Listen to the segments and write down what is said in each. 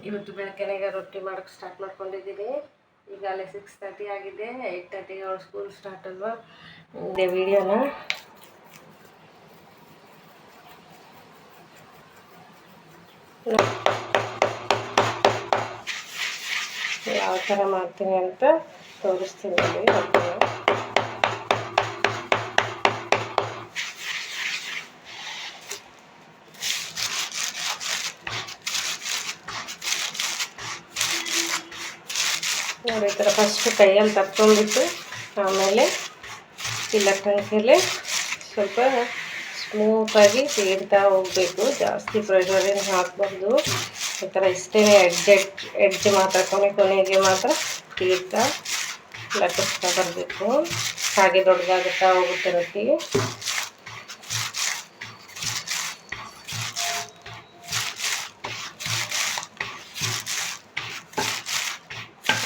ಇವತ್ತು ಬೆಳಗ್ಗೆನೇ ಈಗ ರೊಟ್ಟಿ ಮಾಡೋಕ್ಕೆ ಸ್ಟಾರ್ಟ್ ಮಾಡ್ಕೊಂಡಿದ್ದೀನಿ. ಈಗಾಗಲೇ 6:30 ಆಗಿದೆ. 8:30ಗೆ ಅವ್ರ ಸ್ಕೂಲ್ ಸ್ಟಾರ್ಟ್ ಅಲ್ವಾ. ಇದೇ ವಿಡಿಯೋನ ಯಾವ ಥರ ಮಾಡ್ತೀನಿ ಅಂತ ತೋರಿಸ್ತೀನಿ ರೊಟ್ಟಿನ. ನೋಡಿ ಈ ಥರ ಫಸ್ಟ್ ಕೈಯಲ್ಲಿ ತಕ್ಕೊಂಡ್ಬಿಟ್ಟು ಆಮೇಲೆ ಲಟ್ಟಣಿಕೆಯಲ್ಲಿ ಸ್ವಲ್ಪ ಸ್ಮೂತಾಗಿ ತೀಡ್ತಾ ಹೋಗಬೇಕು. ಜಾಸ್ತಿ ಪ್ರೆಷರ್ ಏನು ಹಾಕ್ಬಾರ್ದು. ಈ ಥರ ಇಷ್ಟೇ ಎಡ್ಜ್ ಮಾತ್ರ ಕೊನೆಗೆ ಮಾತ್ರ ತೀಡ್ತಾ ಲಟ್ಟಿಸ್ತಾ ಬರಬೇಕು. ಹಾಗೆ ದೊಡ್ಡದಾಗುತ್ತಾ ಹೋಗುತ್ತೆ ರೊಟ್ಟಿ.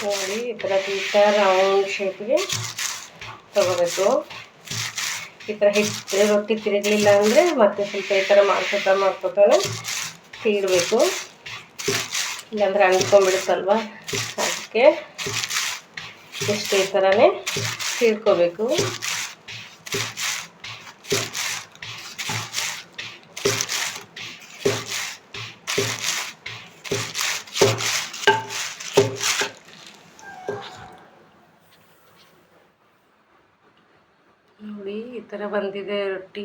ನೋಡಿ ಈ ಥರ ತೀಡ್ತಾ ರೌಂಡ್ ಶೇಪ್ಗೆ ತಗೋಬೇಕು. ಈ ಥರ ರೊಟ್ಟಿ ತಿರುಗಲಿಲ್ಲ ಅಂದರೆ ಮತ್ತೆ ಸ್ವಲ್ಪ ಈ ಥರ ಮಾಡ್ಕೊತಾನೆ ತೀಡಬೇಕು. ಇಲ್ಲಾಂದರೆ ಅಂಟ್ಕೊಂಡ್ಬಿಡುತ್ತಲ್ವ, ಅದಕ್ಕೆ ಇಷ್ಟು ಈ ಥರನೇ ತೀಡ್ಕೋಬೇಕು. ನೋಡಿ ಈ ಥರ ಬಂದಿದೆ ರೊಟ್ಟಿ.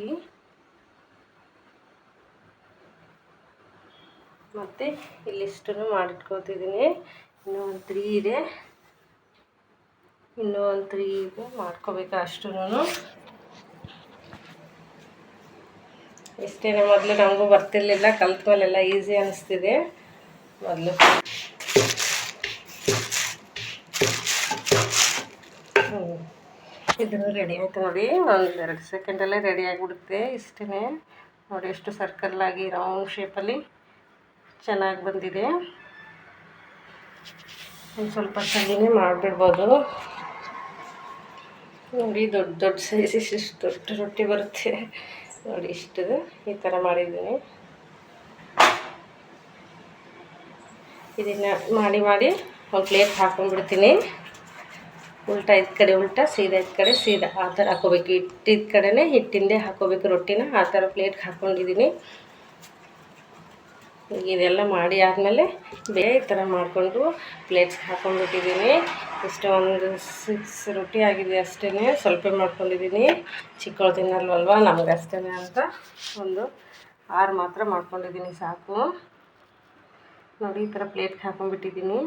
ಮತ್ತು ಇಲ್ಲಿಷ್ಟು ಮಾಡಿಟ್ಕೊತಿದ್ದೀನಿ. ಇನ್ನೂ ಒಂದು 3 ಇದೆ. ಇನ್ನೂ ಒಂದು 3 ಇದೆ, ಮಾಡ್ಕೋಬೇಕು ಅಷ್ಟೂ. ಇಷ್ಟೇ. ಮೊದಲು ನಮಗೂ ಬರ್ತಿರ್ಲಿಲ್ಲ, ಕಲ್ತ ಮೇಲೆಲ್ಲ ಈಸಿ ಅನ್ನಿಸ್ತಿದೆ. ಮೊದಲು ಇದನ್ನು ರೆಡಿ ಆಯಿತು ನೋಡಿ. 1-2 ಸೆಕೆಂಡಲ್ಲೇ ರೆಡಿ ಆಗಿಬಿಡುತ್ತೆ. ಇಷ್ಟೇ ನೋಡಿ, ಎಷ್ಟು ಸರ್ಕಲ್ಲಾಗಿ ರೌಂಡ್ ಶೇಪಲ್ಲಿ ಚೆನ್ನಾಗಿ ಬಂದಿದೆ. ಒಂದು ಸ್ವಲ್ಪ ತಲೆನೇ ಮಾಡಿಬಿಡ್ಬೋದು. ನೋಡಿ ದೊಡ್ಡ ಸೈಜ್ ಇಷ್ಟು ದೊಡ್ಡ ರೊಟ್ಟಿ ಬರುತ್ತೆ ನೋಡಿ. ಇಷ್ಟು ಈ ಥರ ಮಾಡಿದ್ದೀನಿ. ಇದನ್ನು ಮಾಡಿ ಒಂದು ಪ್ಲೇಟ್ ಹಾಕೊಂಡ್ಬಿಡ್ತೀನಿ. ಉಲ್ಟಾ ಇದ್ ಕಡೆ ಉಲ್ಟಾ, ಸೀದಾ ಇದ್ ಕಡೆ ಸೀದಾ, ಆ ಥರ ಹಾಕೋಬೇಕು. ಹಿಟ್ಟಿದ ಕಡೆನೇ ಹಿಟ್ಟಿಂದೇ ಹಾಕೋಬೇಕು ರೊಟ್ಟಿನ. ಆ ಥರ ಪ್ಲೇಟ್ಗೆ ಹಾಕ್ಕೊಂಡಿದ್ದೀನಿ. ಈಗ ಇದೆಲ್ಲ ಮಾಡಿ ಆದಮೇಲೆ ಬೇರೆ ಈ ಥರ ಮಾಡಿಕೊಂಡು ಪ್ಲೇಟ್ಸ್ಗೆ ಹಾಕ್ಕೊಂಡ್ಬಿಟ್ಟಿದ್ದೀನಿ. ಇಷ್ಟು ಒಂದು 6 ರೊಟ್ಟಿ ಆಗಿದೆ ಅಷ್ಟೇ. ಸ್ವಲ್ಪ ಮಾಡ್ಕೊಂಡಿದ್ದೀನಿ. ಚಿಕ್ಕವಳು ತಿನ್ನಲ್ವಲ್ವ, ನಮ್ಗೆ ಅಷ್ಟೇ ಅಂತ ಒಂದು 6 ಮಾತ್ರ ಮಾಡ್ಕೊಂಡಿದ್ದೀನಿ, ಸಾಕು. ನೋಡಿ ಈ ಥರ ಪ್ಲೇಟ್ಗೆ ಹಾಕ್ಕೊಂಡ್ಬಿಟ್ಟಿದ್ದೀನಿ.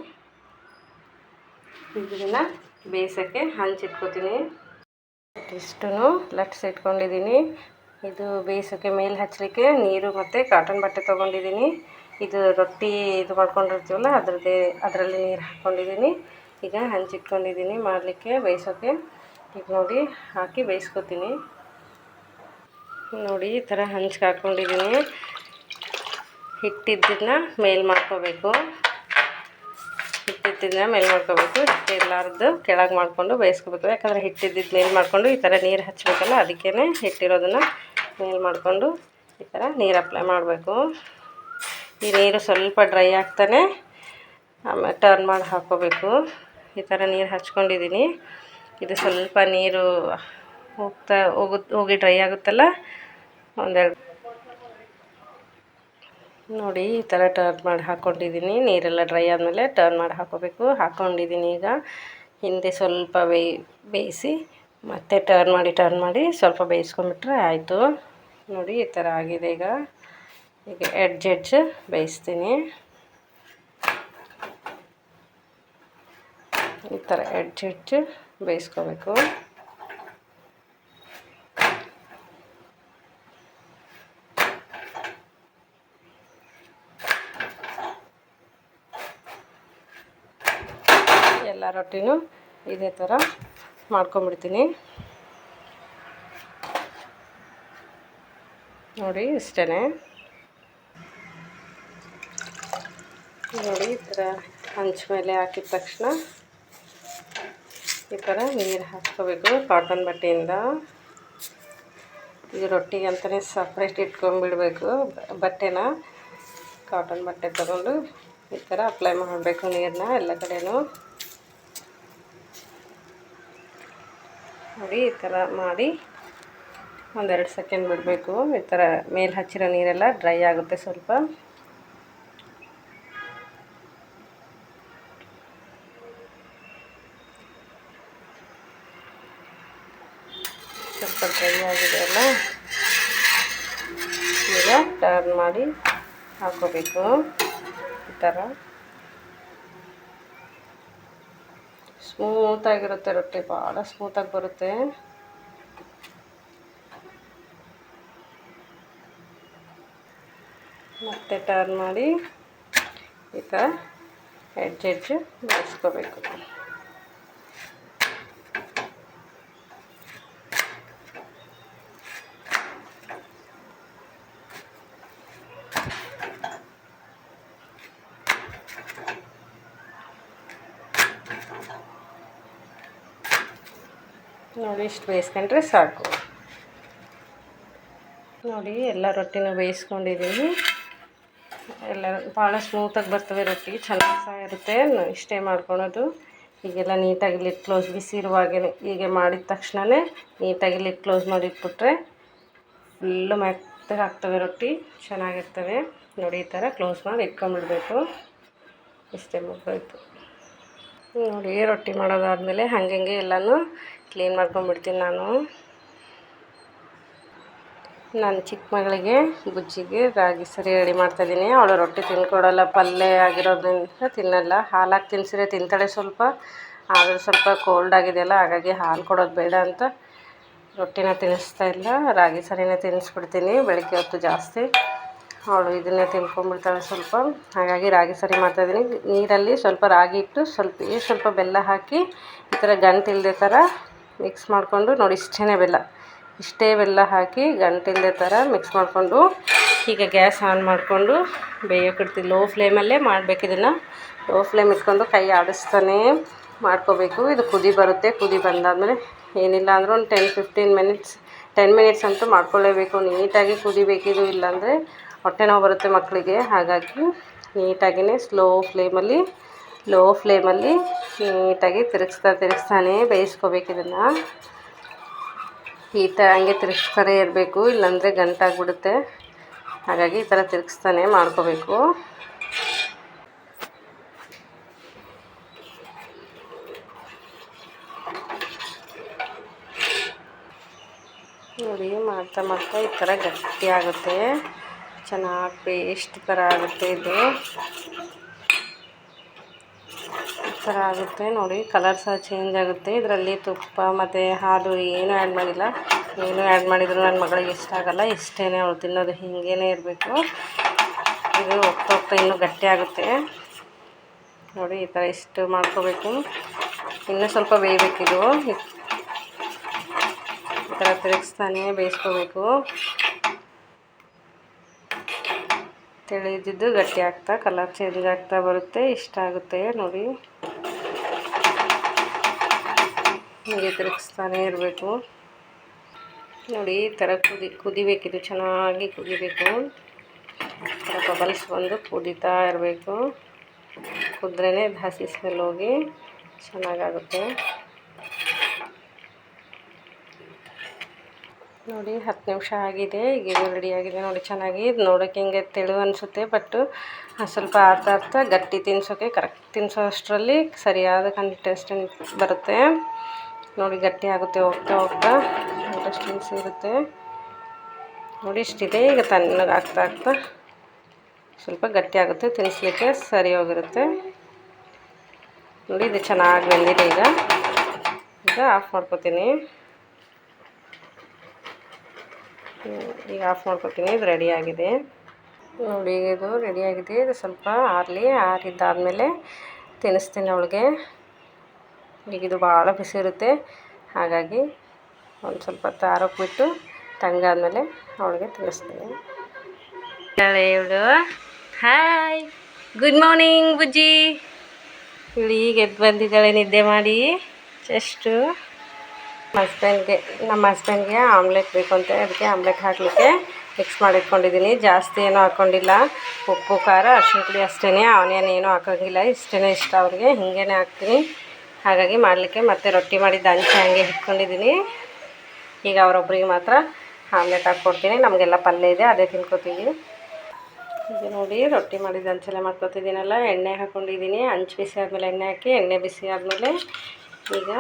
ಇದನ್ನು ಬೇಯಿಸೋಕ್ಕೆ ಹಂಚಿಟ್ಕೊತೀನಿ. ಇಷ್ಟು ಲಟ್ಸಿಟ್ಕೊಂಡಿದ್ದೀನಿ. ಇದು ಬೇಯಿಸೋಕ್ಕೆ ಮೇಲೆ ಹಚ್ಚಲಿಕ್ಕೆ ನೀರು ಮತ್ತು ಕಾಟನ್ ಬಟ್ಟೆ ತೊಗೊಂಡಿದ್ದೀನಿ. ಇದು ರೊಟ್ಟಿ ಇದು ಮಾಡ್ಕೊಂಡಿರ್ತೀವಲ್ಲ ಅದರಲ್ಲಿ ನೀರು ಹಾಕ್ಕೊಂಡಿದ್ದೀನಿ. ಈಗ ಹಂಚಿಟ್ಕೊಂಡಿದ್ದೀನಿ ಮಾಡಲಿಕ್ಕೆ, ಬೇಯಿಸೋಕ್ಕೆ. ಈಗ ನೋಡಿ ಹಾಕಿ ಬೇಯಿಸ್ಕೊತೀನಿ. ನೋಡಿ ಈ ಥರ ಹಂಚಿಗೆ ಹಾಕ್ಕೊಂಡಿದ್ದೀನಿ. ಹಿಟ್ಟಿದ್ದನ್ನ ಮೇಲೆ ಮಾಡ್ಕೋಬೇಕು. ಹಿಟ್ಟಿದ್ದನ್ನ ಮೇಲೆ ಮಾಡ್ಕೋಬೇಕು. ಹಿಟ್ಟಿರಲಾರ್ದು ಕೆಳಗೆ ಮಾಡಿಕೊಂಡು ಬೇಯಿಸ್ಕೋಬೇಕು. ಯಾಕಂದರೆ ಹಿಟ್ಟಿದ್ದಿದ್ದು ಮೇಲೆ ಮಾಡಿಕೊಂಡು ಈ ಥರ ನೀರು ಹಚ್ಚಬೇಕಲ್ಲ, ಅದಕ್ಕೇ ಹಿಟ್ಟಿರೋದನ್ನು ಮೇಲೆ ಮಾಡಿಕೊಂಡು ಈ ಥರ ನೀರು ಅಪ್ಲೈ ಮಾಡಬೇಕು. ಈ ನೀರು ಸ್ವಲ್ಪ ಡ್ರೈ ಆಗ್ತಾನೆ ಆಮೇಲೆ ಟರ್ನ್ ಮಾಡಿ ಹಾಕ್ಕೋಬೇಕು. ಈ ಥರ ನೀರು ಹಚ್ಕೊಂಡಿದ್ದೀನಿ. ಇದು ಸ್ವಲ್ಪ ನೀರು ಹೋಗಿ ಡ್ರೈ ಆಗುತ್ತಲ್ಲ, ಒಂದೆರಡು ನೋಡಿ ಈ ಥರ ಟರ್ನ್ ಮಾಡಿ ಹಾಕ್ಕೊಂಡಿದ್ದೀನಿ. ನೀರೆಲ್ಲ ಡ್ರೈ ಆದಮೇಲೆ ಟರ್ನ್ ಮಾಡಿ ಹಾಕ್ಕೋಬೇಕು. ಹಾಕ್ಕೊಂಡಿದ್ದೀನಿ. ಈಗ ಹಿಂದೆ ಸ್ವಲ್ಪ ಬೇಯಿಸಿ ಮತ್ತೆ ಟರ್ನ್ ಮಾಡಿ ಸ್ವಲ್ಪ ಬೇಯಿಸ್ಕೊಂಬಿಟ್ರೆ ಆಯಿತು. ನೋಡಿ ಈ ಥರ ಆಗಿದೆ. ಈಗ ಎಡ್ಜ್ ಬೇಯಿಸ್ತೀನಿ. ಈ ಥರ ಎಡ್ಜ್ ಬೇಯಿಸ್ಕೋಬೇಕು. ಎಲ್ಲ ರೊಟ್ಟಿನೂ ಇದೇ ಥರ ಮಾಡ್ಕೊಂಬಿಡ್ತೀನಿ. ನೋಡಿ ಇಷ್ಟೇ. ನೋಡಿ ಈ ಥರ ಹಂಚು ಮೇಲೆ ಹಾಕಿದ ತಕ್ಷಣ ಈ ಥರ ನೀರು ಹಾಕ್ಕೋಬೇಕು ಕಾಟನ್ ಬಟ್ಟೆಯಿಂದ. ಇದು ರೊಟ್ಟಿಗೆ ಅಂತಲೇ ಸಪ್ರೇಟ್ ಇಟ್ಕೊಂಡ್ಬಿಡಬೇಕು ಬಟ್ಟೆನ. ಕಾಟನ್ ಬಟ್ಟೆ ತಗೊಂಡು ಈ ಥರ ಅಪ್ಲೈ ಮಾಡಬೇಕು ನೀರನ್ನ ಎಲ್ಲ ಕಡೆಯೂ ನೋಡಿ. ಈ ಥರ ಮಾಡಿ ಒಂದೆರಡು ಸೆಕೆಂಡ್ ಬಿಡಬೇಕು. ಈ ಥರ ಮೇಲೆ ಹಚ್ಚಿರೋ ನೀರೆಲ್ಲ ಡ್ರೈ ಆಗುತ್ತೆ ಸ್ವಲ್ಪ. ಸ್ವಲ್ಪ ಡ್ರೈ ಆಗಿದೆ ಅಲ್ಲ, ಈಗ ಟರ್ನ್ ಮಾಡಿ ಹಾಕೋಬೇಕು. ಈ ಥರ ಸ್ಮೂತಾಗಿರುತ್ತೆ ರೊಟ್ಟಿ, ಭಾಳ ಸ್ಮೂತಾಗಿ ಬರುತ್ತೆ. ಮತ್ತೆ ಟರ್ನ್ ಮಾಡಿ ಈ ಥರ ಎಡ್ಜ್ ಬೇಯಿಸ್ಕೋಬೇಕು. ನೋಡಿ ಇಷ್ಟು ಬೇಯಿಸ್ಕೊಂಡ್ರೆ ಸಾಕು. ನೋಡಿ ಎಲ್ಲ ರೊಟ್ಟಿನೂ ಬೇಯಿಸ್ಕೊಂಡಿದ್ದೀನಿ. ಎಲ್ಲ ಭಾಳ ಸ್ಮೂತಾಗಿ ಬರ್ತವೆ ರೊಟ್ಟಿ, ಚೆನ್ನಾಗಿ ಸಹ ಇರುತ್ತೆ. ಇಷ್ಟೇ ಮಾಡ್ಕೊಳೋದು. ಈಗೆಲ್ಲ ನೀಟಾಗಿ ಲಿಡ್ ಕ್ಲೋಸ್, ಬಿಸಿ ಇರುವಾಗೇ ಹೀಗೆ ಮಾಡಿದ ತಕ್ಷಣವೇ ನೀಟಾಗಿ ಲಿಡ್ ಕ್ಲೋಸ್ ಮಾಡಿಟ್ಬಿಟ್ರೆ ಫುಲ್ಲು ಮೆತ್ತಗೆ ಆಗ್ತವೆ ರೊಟ್ಟಿ, ಚೆನ್ನಾಗಿರ್ತವೆ. ನೋಡಿ ಈ ಥರ ಕ್ಲೋಸ್ ಮಾಡಿ ಇಟ್ಕೊಂಡ್ಬಿಡ್ಬೇಕು. ಇಷ್ಟೇ ಮುಗಿದೋಯ್ತು. ನೋಡಿ ರೊಟ್ಟಿ ಮಾಡೋದಾದಮೇಲೆ ಹಂಗೆ ಎಲ್ಲನೂ ಕ್ಲೀನ್ ಮಾಡ್ಕೊಂಡ್ಬಿಡ್ತೀನಿ ನಾನು. ನಾನು ಚಿಕ್ಕ ಮಗಳಿಗೆ ಬುಜ್ಜಿಗೆ ರಾಗಿ ಸರಿ ರೆಡಿ ಮಾಡ್ತಾಯಿದ್ದೀನಿ. ಅವಳು ರೊಟ್ಟಿ ತಿನ್ಕೊಡಲ್ಲ, ಪಲ್ಯ ಆಗಿರೋದ್ರಿಂದ ತಿನ್ನಲ್ಲ. ಹಾಲಾಗಿ ತಿನ್ಸಿದ್ರೆ ತಿಂತಾಳೆ ಸ್ವಲ್ಪ, ಆದರೂ ಸ್ವಲ್ಪ ಕೋಲ್ಡ್ ಆಗಿದೆಯಲ್ಲ, ಹಾಗಾಗಿ ಹಾಲು ಕೊಡೋದು ಬೇಡ ಅಂತ ರೊಟ್ಟಿನ ತಿನ್ನಿಸ್ತಾ ಇಲ್ಲ, ರಾಗಿ ಸರಿನೇ ತಿನ್ನಿಸ್ಬಿಡ್ತೀನಿ ಬೆಳಗ್ಗೆ ಹೊತ್ತು ಜಾಸ್ತಿ. ಅವಳು ಇದನ್ನೇ ತಿನ್ಕೊಂಡ್ಬಿಡ್ತಾಳೆ ಸ್ವಲ್ಪ, ಹಾಗಾಗಿ ರಾಗಿ ಸರಿ ಮಾಡ್ತಾಯಿದ್ದೀನಿ. ನೀರಲ್ಲಿ ಸ್ವಲ್ಪ ರಾಗಿ ಇಟ್ಟು ಸ್ವಲ್ಪ ಬೆಲ್ಲ ಹಾಕಿ ಈ ಥರ ಗಂಟಿಲ್ಲದೆ ಥರ ಮಿಕ್ಸ್ ಮಾಡಿಕೊಂಡು, ನೋಡಿ ಇಷ್ಟೇ ಬೆಲ್ಲ ಹಾಕಿ ಗಂಟಿಲ್ಲದೆ ಥರ ಮಿಕ್ಸ್ ಮಾಡಿಕೊಂಡು ಈಗ ಗ್ಯಾಸ್ ಆನ್ ಮಾಡಿಕೊಂಡು ಬೇಯೋಕ್ಕಿಡ್ತೀವಿ. ಲೋ ಫ್ಲೇಮಲ್ಲೇ ಮಾಡಬೇಕು ಇದನ್ನು. ಲೋ ಫ್ಲೇಮ್ ಇಟ್ಕೊಂಡು ಕೈ ಆಡಿಸ್ತಾನೆ ಮಾಡ್ಕೋಬೇಕು. ಇದು ಕುದಿ ಬರುತ್ತೆ. ಕುದಿ ಬಂದಾದಮೇಲೆ ಏನಿಲ್ಲ ಅಂದರೂ ಒಂದು 10 ಮಿನಿಟ್ಸ್ ಅಂತೂ ಮಾಡ್ಕೊಳ್ಳೇಬೇಕು. ನೀಟಾಗಿ ಕುದಿಬೇಕಿದು, ಇಲ್ಲಾಂದರೆ ಹೊಟ್ಟೆ ನೋವು ಬರುತ್ತೆ ಮಕ್ಕಳಿಗೆ. ಹಾಗಾಗಿ ನೀಟಾಗಿಯೇ ಲೋ ಫ್ಲೇಮಲ್ಲಿ ನೀಟಾಗಿ ತಿರುಗಿಸ್ತಾನೆ ಬೇಯಿಸ್ಕೋಬೇಕು ಇದನ್ನು. ಈ ಥರ ಹಂಗೆ ತಿರುಗಿಸ್ತಾನೆ ಇರಬೇಕು, ಇಲ್ಲಾಂದರೆ ಗಂಟಾಗಿಬಿಡುತ್ತೆ. ಹಾಗಾಗಿ ಈ ಥರ ತಿರುಗಿಸ್ತಾನೆ ಮಾಡ್ಕೋಬೇಕು. ನೋಡಿ ಮಾಡ್ತಾ ಈ ಥರ ಗಟ್ಟಿ ಆಗುತ್ತೆ, ಚೆನ್ನಾಗಿ ಪೇಸ್ಟ್ ಥರ ಆಗುತ್ತೆ. ಇದು ಈ ಥರ ಆಗುತ್ತೆ ನೋಡಿ. ಕಲರ್ ಸಹ ಚೇಂಜ್ ಆಗುತ್ತೆ. ಇದರಲ್ಲಿ ತುಪ್ಪ ಮತ್ತು ಹಾಲು ಏನೂ ಆ್ಯಡ್ ಮಾಡಿಲ್ಲ. ಏನೂ ಆ್ಯಡ್ ಮಾಡಿದ್ರು ನನ್ನ ಮಗಳಿಗೆ ಇಷ್ಟ ಆಗೋಲ್ಲ. ಇಷ್ಟೇ ಅವಳು ತಿನ್ನೋದು, ಹೀಗೇ ಇರಬೇಕು. ಇದು ಹೋಗ್ತಾ ಇನ್ನೂ ಗಟ್ಟಿ ಆಗುತ್ತೆ ನೋಡಿ. ಈ ಥರ ಇಷ್ಟು ಮಾಡ್ಕೋಬೇಕು. ಇನ್ನೂ ಸ್ವಲ್ಪ ಬೇಯಬೇಕಿದು. ಈ ಥರ ತಿರುಗಿಸ್ತಾನೆ ಬೇಯಿಸ್ಕೋಬೇಕು. ತಿಳಿದಿದ್ದು ಗಟ್ಟಿ ಆಗ್ತಾ ಕಲರ್ ಚೇಂಜ್ ಆಗ್ತಾ ಬರುತ್ತೆ. ಇಷ್ಟ ಆಗುತ್ತೆ ನೋಡಿ. ಹೀಗೆ ತಿರುಗಿಸ್ತಾನೆ ಇರಬೇಕು ನೋಡಿ. ಈ ಥರ ಕುದಿಬೇಕಿದು, ಚೆನ್ನಾಗಿ ಕುದಿಬೇಕು. ಈ ಥರ ಬಬಲ್ಸ್ ಬಂದು ಕುದೀತಾ ಇರಬೇಕು. ಕುದ್ರೇ ಹಸಿ ಸ್ಮೆಲ್ ಹೋಗಿ ಚೆನ್ನಾಗಾಗುತ್ತೆ ನೋಡಿ. 10 ನಿಮಿಷ ಆಗಿದೆ. ಈಗ ಇದು ರೆಡಿಯಾಗಿದೆ ನೋಡಿ. ಚೆನ್ನಾಗಿ ನೋಡೋಕ್ಕೆ ಹಿಂಗೆ ತೆಳು ಅನಿಸುತ್ತೆ, ಬಟ್ ಸ್ವಲ್ಪ ಆಡ್ತಾ ಗಟ್ಟಿ ತಿನ್ಸೋಕ್ಕೆ ಕರೆಕ್ಟ್ ತಿನ್ಸೋ ಅಷ್ಟರಲ್ಲಿ ಸರಿಯಾದ ಕನ್ಸಿಸ್ಟೆನ್ಸಿ ಬರುತ್ತೆ ನೋಡಿ. ಗಟ್ಟಿ ಆಗುತ್ತೆ ಹೋಗ್ತಾ ಕನ್ಸಿಸ್ಟೆನ್ಸಿ ಇರುತ್ತೆ ನೋಡಿ. ಇಷ್ಟಿದೆ. ಈಗ ತಣ್ಣಗೆ ಆಗ್ತಾ ಸ್ವಲ್ಪ ಗಟ್ಟಿ ಆಗುತ್ತೆ, ತಿನ್ನಿಸ್ಲಿಕ್ಕೆ ಸರಿ ಹೋಗಿರುತ್ತೆ ನೋಡಿ. ಇದು ಚೆನ್ನಾಗಿ ಬೆಂದಿದೆ. ಈಗ ಆಫ್ ಮಾಡ್ಕೊತೀನಿ. ಇದು ರೆಡಿಯಾಗಿದೆ ನೋಡಿ. ಇದು ರೆಡಿಯಾಗಿದೆ. ಇದು ಸ್ವಲ್ಪ ಆರಿದ್ದಾದಮೇಲೆ ತಿನ್ನಿಸ್ತೀನಿ ಅವಳಿಗೆ. ಈಗ ಇದು ಭಾಳ ಬಿಸಿ ಇರುತ್ತೆ, ಹಾಗಾಗಿ ಒಂದು ಸ್ವಲ್ಪ ಆರೋಕ್ಕೆ ಬಿಟ್ಟು ತಣ್ಣಗಾದ್ಮೇಲೆ ಅವಳಿಗೆ ತಿನ್ನಿಸ್ತೀನಿ. ಇವಳು ಹಾಯ್, ಗುಡ್ ಮಾರ್ನಿಂಗ್ ಬುಜ್ಜಿ. ಇವಳು ಈಗ ಎದ್ದು ಬಂದಿದ್ದಾಳೆ ನಿದ್ದೆ ಮಾಡಿ. ಜಸ್ಟು ನಮ್ಮ ಹಸ್ಬೆಂಡ್ಗೆ ಆಮ್ಲೆಟ್ ಬೇಕು ಅಂತ, ಅದಕ್ಕೆ ಆಮ್ಲೆಟ್ ಹಾಕಲಿಕ್ಕೆ ಮಿಕ್ಸ್ ಮಾಡಿಟ್ಕೊಂಡಿದ್ದೀನಿ. ಜಾಸ್ತಿ ಏನೂ ಹಾಕ್ಕೊಂಡಿಲ್ಲ. ಉಪ್ಪು ಖಾರ ಅರಿಶಿಣ ಪುಡಿ ಅಷ್ಟೇ, ಆನಿಯನ್ ಏನೂ ಹಾಕೋಂಗಿಲ್ಲ. ಇಷ್ಟೇ ಇಷ್ಟ ಅವ್ರಿಗೆ, ಹೀಗೇ ಹಾಕ್ತೀನಿ. ಹಾಗಾಗಿ ಮಾಡಲಿಕ್ಕೆ ಮತ್ತೆ ರೊಟ್ಟಿ ಮಾಡಿದ್ದ ಹಂಚೆ ಹಂಗೆ ಇಟ್ಕೊಂಡಿದ್ದೀನಿ. ಈಗ ಅವರೊಬ್ಬರಿಗೆ ಮಾತ್ರ ಆಮ್ಲೆಟ್ ಹಾಕ್ಕೊಡ್ತೀನಿ. ನಮಗೆಲ್ಲ ಪಲ್ಯ ಇದೆ, ಅದೇ ತಿನ್ಕೋತೀವಿ. ಈಗ ನೋಡಿ ರೊಟ್ಟಿ ಮಾಡಿದ ಹಂಚೆಲ್ಲ ಮಾಡ್ಕೊತಿದ್ದೀನಲ್ಲ, ಎಣ್ಣೆ ಹಾಕ್ಕೊಂಡಿದ್ದೀನಿ. ಹಂಚು ಬಿಸಿ ಆದಮೇಲೆ ಎಣ್ಣೆ ಹಾಕಿ, ಎಣ್ಣೆ ಬಿಸಿ ಆದಮೇಲೆ ಈಗ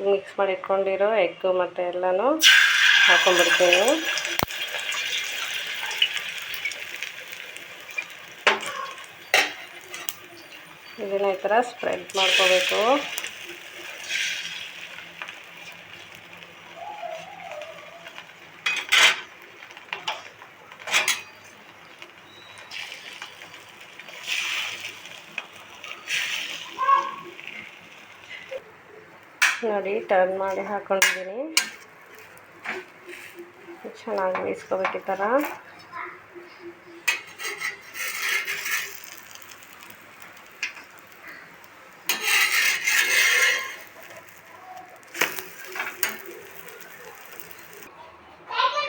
ಮಿಕ್ಸ್ ಮಾಡಿ ಇಟ್ಕೊಂಡಿರೋ ಎಗ್ಗು ಮತ್ತು ಎಲ್ಲನೂ ಹಾಕ್ಕೊಂಡ್ಬಿಡ್ತೀನಿ. ಇದನ್ನ ಈ ಥರ ಸ್ಪ್ರೆಡ್ ಮಾಡ್ಕೋಬೇಕು. ನೋಡಿ ಟರ್ನ್ ಮಾಡಿ ಹಾಕ್ಕೊಂಡಿದ್ದೀನಿ. ಚೆನ್ನಾಗಿ ಬೇಯಿಸ್ಕೋಬೇಕು ಈ ಥರ.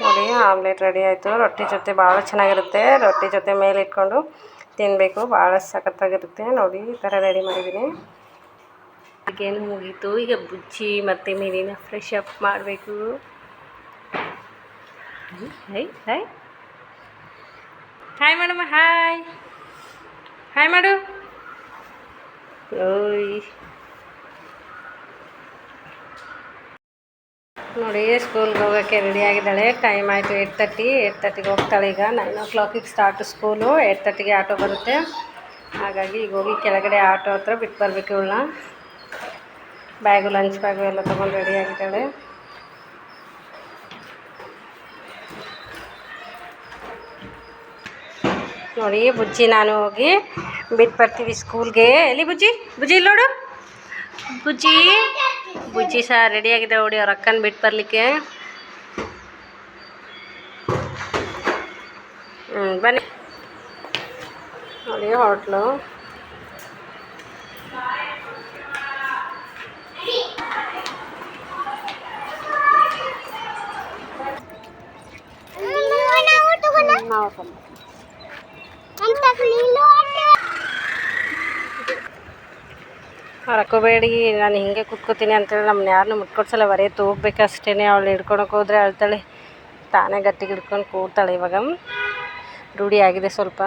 ನೋಡಿ ಆಮ್ಲೆಟ್ ರೆಡಿ ಆಯಿತು. ರೊಟ್ಟಿ ಜೊತೆ ಭಾಳ ಚೆನ್ನಾಗಿರುತ್ತೆ. ರೊಟ್ಟಿ ಜೊತೆ ಮೇಲೆ ಇಟ್ಕೊಂಡು ತಿನ್ನಬೇಕು, ಭಾಳ ಸಖತ್ತಾಗಿರುತ್ತೆ. ನೋಡಿ ಈ ಥರ ರೆಡಿ ಮಾಡಿದ್ದೀನಿ. ಈಗೇನು ಮುಗೀತು. ಈಗ ಬುಜ್ಜಿ ಮತ್ತು ಮೀನಿನ ಫ್ರೆಶ್ ಅಪ್ ಮಾಡಬೇಕು. ಹಾಯ್ ಹಾಯ್ ಹಾಯ್ ಮಾಡಮ್ಮ, ಹಾಯ್ ಹಾಯ್ ಮಾಡು. ಓಯ್ ನೋಡಿ ಸ್ಕೂಲ್ಗೆ ಹೋಗೋಕ್ಕೆ ರೆಡಿಯಾಗಿದ್ದಾಳೆ. ಟೈಮ್ ಆಯಿತು 8:30ಗೆ ಹೋಗ್ತಾಳೆ. ಈಗ 9 o'clock ಸ್ಟಾರ್ಟ್ ಸ್ಕೂಲು. 8:30ಗೆ ಆಟೋ ಬರುತ್ತೆ. ಹಾಗಾಗಿ ಈಗ ಹೋಗಿ ಕೆಳಗಡೆ ಆಟೋ ಹತ್ರ ಬಿಟ್ಟು ಬರಬೇಕು ಇವಳನ್ನ. ಬ್ಯಾಗು, ಲಂಚ್ ಬ್ಯಾಗು ಎಲ್ಲ ತೊಗೊಂಡು ರೆಡಿಯಾಗಿದ್ದಾಳೆ. ನೋಡಿ ಬುಜ್ಜಿ ನಾನು ಹೋಗಿ ಬಿಟ್ಟು ಬರ್ತೀವಿ ಸ್ಕೂಲ್ಗೆ. ಎಲ್ಲಿ ಬುಜ್ಜಿ? ಬುಜ್ಜಿ ಇಲ್ಲಿ ನೋಡು. ಬುಜ್ಜಿ ಸಹ ರೆಡಿಯಾಗಿದೆ ನೋಡಿ ಅವ್ರ ಅಕ್ಕನ ಬಿಟ್ಟು ಬರಲಿಕ್ಕೆ. ಬನ್ನಿ. ನೋಡಿ ಹೋಟ್ಲು. ಹರಕೋಬೇಡಿ, ನಾನು ಹಿಂಗೆ ಕೂತ್ಕೋತೀನಿ ಅಂತೇಳಿ ನಮ್ಮನ್ನ ಯಾರನ್ನೂ ಮುಟ್ಕೊಡ್ಸಲ್ಲ. ಬರೀ ತೂಗಬೇಕಷ್ಟೇ. ಅವಳು ಹಿಡ್ಕೊಳಕ್ಕೆ ಹೋದರೆ ಅಳ್ತಾಳೆ. ತಾನೇ ಗಟ್ಟಿಗೆ ಹಿಡ್ಕೊಂಡು ಕೂರ್ತಾಳೆ. ಇವಾಗ ರೂಢಿ ಆಗಿದೆ ಸ್ವಲ್ಪ.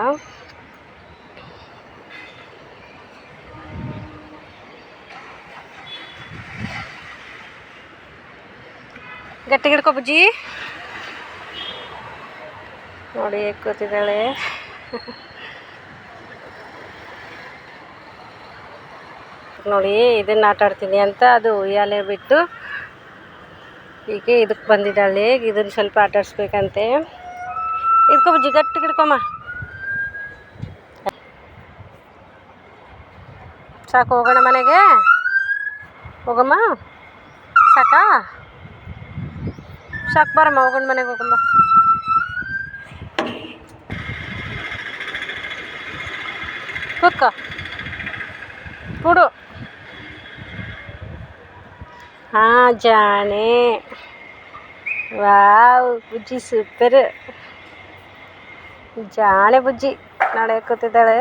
ಗಟ್ಟಿಗೆ ಹಿಡ್ಕೊ ಬುಜ್ಜಿ. ನೋಡಿ ಹೇಗೆ ಕೂತಿದ್ದಾಳೆ. ನೋಡಿ ಇದನ್ನು ಆಟ ಆಡ್ತೀನಿ ಅಂತ ಅದು ಉಯ್ಯಾಲೆ ಬಿಟ್ಟು ಈಗ ಇದಕ್ಕೆ ಬಂದಿದ್ದಾಳೆ. ಇದನ್ನು ಸ್ವಲ್ಪ ಆಟ ಆಡಿಸ್ಬೇಕಂತೆ. ಹಿಡ್ಕೊ ಬುಜ್ಜಿ, ಗಟ್ಟಿಗೆ ಹಿಡ್ಕೊಮ್ಮ. ಸಾಕು, ಹೋಗೋಣ ಮನೆಗೆ. ಹೋಗಮ್ಮ, ಸಾಕಾ? ಸಾಕು, ಬರಮ್ಮ ಹೋಗೋಣ ಮನೆಗೆ. ಹೋಗಮ್ಮ. ಕೂತ್ಕೋ, ಕೂಡು. ಹಾಂ ಜಾಣೆ. ವಾವ್ ಬುಜ್ಜಿ ಸೂಪರ್. ಜಾಣೆ ಬುಜ್ಜಿ. ನಾಳೆ ಕೂತಿದ್ದಾಳೆ.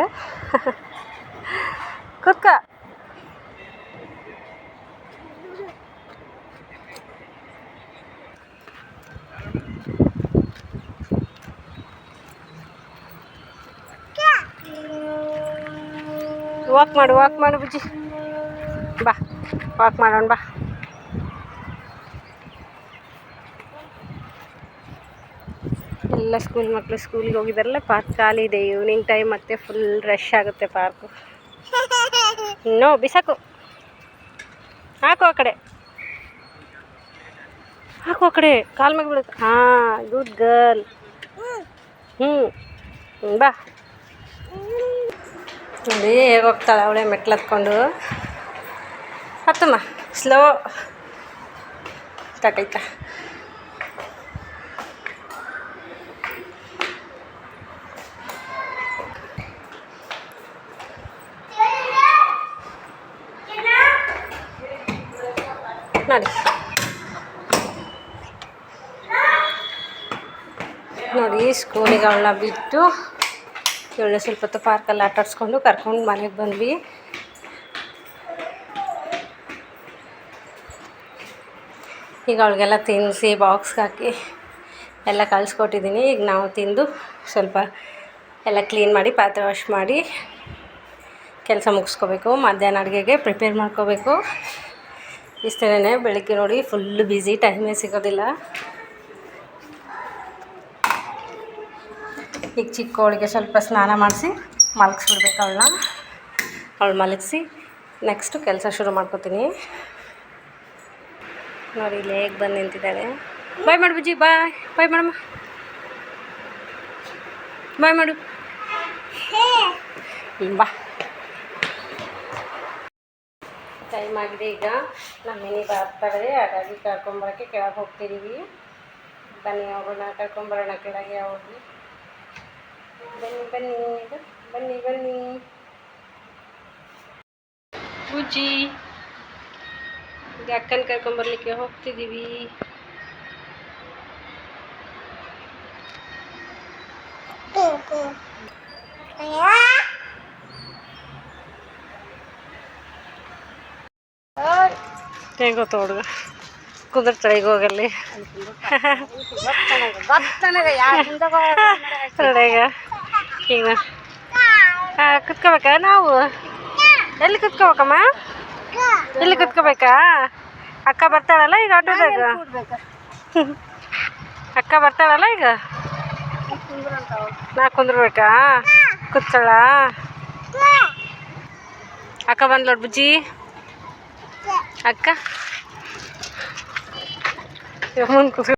ಕೂತ್ಕ. ವಾಕ್ ಮಾಡು ಬುಜ್ಜಿ. ಬಾ ವಾಕ್ ಮಾಡೋಣ ಬಾ. ಎಲ್ಲ ಸ್ಕೂಲ್ ಮಕ್ಕಳು ಸ್ಕೂಲಿಗೆ ಹೋಗಿದ್ದಾರಲ್ಲ. ಪಾರ್ಕ್ ಖಾಲಿ ಇದೆ. ಈವ್ನಿಂಗ್ ಟೈಮ್ ಮತ್ತು ಫುಲ್ ರಶ್ ಆಗುತ್ತೆ ಪಾರ್ಕು. ನೋ ಬಿಸಾಕು. ಹಾಕು ಆ ಕಡೆ, ಹಾಕು ಆ ಕಡೆ. ಕಾಲು ಮ್ಯಾಗ ಬೀಳುತ್ತೆ. ಹಾಂ ಗುಡ್ ಗರ್ಲ್. ಬಾ. ನೋಡಿ ಹೇಗೆ ಹೋಗ್ತಾಳೆ ಅವಳೇ ಮೆಟ್ಲು ಹತ್ಕೊಂಡು. ಹತ್ತಮ್ಮ, ಸ್ಲೋ. ಸ್ಟಾರ್ಟ್ ನೋಡಿ. ನೋಡಿ ಸ್ಕೂಲಿಗೆ ಅವಳನ್ನ ಬಿಟ್ಟು ಇವಳನ್ನ ಸ್ವಲ್ಪ ಹೊತ್ತು ಪಾರ್ಕಲ್ಲಿ ಆಟಾಡಿಸ್ಕೊಂಡು ಕರ್ಕೊಂಡು ಮನೆಗೆ ಬಂದ್ವಿ. ಈಗ ಅವಳಿಗೆಲ್ಲ ತಿನ್ನಿಸಿ ಬಾಕ್ಸ್ಗೆ ಹಾಕಿ ಎಲ್ಲ ಕಳಿಸ್ಕೊಟ್ಟಿದ್ದೀನಿ. ಈಗ ನಾವು ತಿಂದು ಸ್ವಲ್ಪ ಎಲ್ಲ ಕ್ಲೀನ್ ಮಾಡಿ ಪಾತ್ರೆ ವಾಶ್ ಮಾಡಿ ಕೆಲಸ ಮುಗಿಸ್ಕೋಬೇಕು. ಮಧ್ಯಾಹ್ನ ಅಡುಗೆಗೆ ಪ್ರಿಪೇರ್ ಮಾಡ್ಕೋಬೇಕು. ಇಷ್ಟೇನೆ. ಬೆಳಗ್ಗೆ ನೋಡಿ ಫುಲ್ಲು ಬ್ಯುಸಿ, ಟೈಮೇ ಸಿಗೋದಿಲ್ಲ. ಈಗ ಚಿಕ್ಕವಳಿಗೆ ಸ್ವಲ್ಪ ಸ್ನಾನ ಮಾಡಿಸಿ ಮಲಗಿಸ್ಬಿಡ್ಬೇಕು ಅವಳನ್ನ. ಅವಳು ಮಲಗಿಸಿ ನೆಕ್ಸ್ಟು ಕೆಲಸ ಶುರು ಮಾಡ್ಕೋತೀನಿ. ನೋಡಿ ಇಲ್ಲಿ ಹೇಗೆ ಬಂದು ನಿಂತಿದ್ದಾಳೆ. ಬಾಯ್ ಮಾಡು ಬುಜ್ಜಿ, ಬಾಯ್ ಬಾಯ್ ಮಾಡಮ್ಮ, ಬಾಯ್ ಮಾಡು. ಬಾ. ಟೈಮ್ ಆಗಿದೆ. ಈಗ ನಮ್ಮ ಮಿನಿ ಬರ್ತಾರೆ, ಹಾಗಾಗಿ ಕರ್ಕೊಂಬರೋಕ್ಕೆ ಕೆಳಗೆ ಹೋಗ್ತಿದ್ದೀವಿ. ಬನ್ನಿ ಹೋಗೋಣ, ಕರ್ಕೊಂಬರೋಣ ಕೆಳಗೆ ಹೋಗಿ. ಬನ್ನಿ ಬನ್ನಿ ಬನ್ನಿ ಬನ್ನಿ ಬುಜ್ಜಿ. ಈಗ ಅಕ್ಕನ ಕರ್ಕೊಂಬರ್ಲಿಕ್ಕೆ ಹೋಗ್ತಿದ್ದೀವಿ. ಹೇಗೆ ಗೊತ್ತ ಹುಡುಗ ಕುದುರ್ತಾಳೆ. ಈಗ ಹೋಗಲ್ಲಿ ಈಗ ಕುತ್ಕೋಬೇಕಾ ನಾವು? ಎಲ್ಲಿ ಕುತ್ಕೋಬೇಕಮ್ಮ? ಇಲ್ಲಿ ಕುತ್ಕೋಬೇಕಾ? ಅಕ್ಕ ಬರ್ತಾಳಲ್ಲ ಈಗ ಆಟೋದಾಗ. ಅಕ್ಕ ಬರ್ತಾಳಲ್ಲ ಈಗ, ನಾ ಕುಂದ್ರಬೇಕಾ? ಕೂತಾಳ ಅಕ್ಕ. ಬಂದ್ಲೋಡ್ ಬುಜ್ಜಿ ಅಕ್ಕ. ಮುಂದೆ